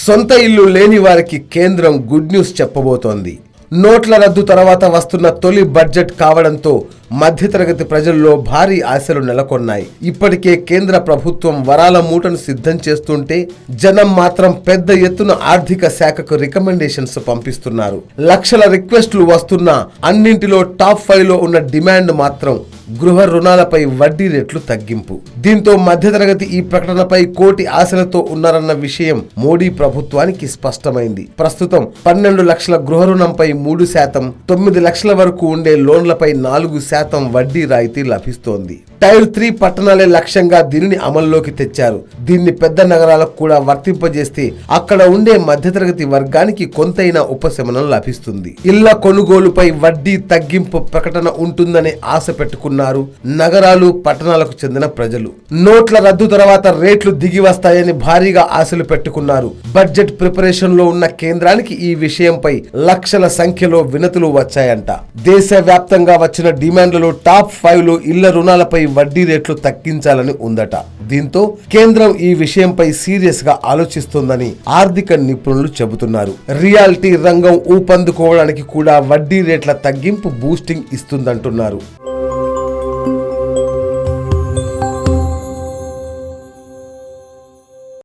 సొంత ఇల్లు లేని వారికి కేంద్రం గుడ్ న్యూస్ చెప్పబోతోంది. నోట్ల రద్దు తర్వాత వస్తున్న తొలి బడ్జెట్ కావడంతో మధ్యతరగతి ప్రజల్లో భారీ ఆశలు నెలకొన్నాయి. ఇప్పటికే కేంద్ర ప్రభుత్వం వరాల మూటను సిద్ధం చేస్తుంటే జనం మాత్రం పెద్ద ఎత్తున ఆర్థిక శాఖకు రికమెండేషన్స్ పంపిస్తున్నారు. లక్షల రిక్వెస్టులు వస్తున్నా అన్నింటిలో టాప్ 5లో ఉన్న డిమాండ్ మాత్రం గృహ రుణాలపై వడ్డీ రేట్లు తగ్గింపు. దీంతో మధ్యతరగతి ఈ ప్రకటనపై కోటి ఆశలతో ఉన్నారన్న విషయం మోడీ ప్రభుత్వానికి స్పష్టమైంది. ప్రస్తుతం 12 లక్షల గృహ రుణంపై 3%, 9 లక్షల వరకు ఉండే లోన్లపై 4% వడ్డీ రాయితీ లభిస్తోంది. టైర్ 3 పట్టణాలే లక్ష్యంగా దీనిని అమల్లోకి తెచ్చారు. దీన్ని పెద్ద నగరాలకు కూడా వర్తింపజేస్తే అక్కడ ఉండే మధ్యతరగతి వర్గానికి కొంతైనా ఉపశమనం లభిస్తుంది. ఇళ్ల కొనుగోలుపై వడ్డీ తగ్గింపు ప్రకటన ఉంటుందనే ఆశ పెట్టుకున్నారు నగరాలు, పట్టణాలకు చెందిన ప్రజలు. నోట్ల రద్దు తర్వాత రేట్లు దిగి వస్తాయని భారీగా ఆశలు పెట్టుకున్నారు. బడ్జెట్ ప్రిపరేషన్ లో ఉన్న కేంద్రానికి ఈ విషయంపై లక్షల సంఖ్యలో వినతులు వచ్చాయంట. దేశవ్యాప్తంగా వచ్చిన డిమాండ్లలో టాప్ 5లో ఇళ్ల రుణాలపై వడ్డీ రేట్లు తగ్గించాలని ఉందట. దీంతో కేంద్రం ఈ విషయంపై సీరియస్ గా ఆలోచిస్తోందని ఆర్థిక నిపుణులు చెబుతున్నారు. రియాలిటీ రంగం ఊపందుకోవడానికి కూడా వడ్డీ రేట్ల తగ్గింపు బూస్టింగ్ ఇస్తుందంటున్నారు.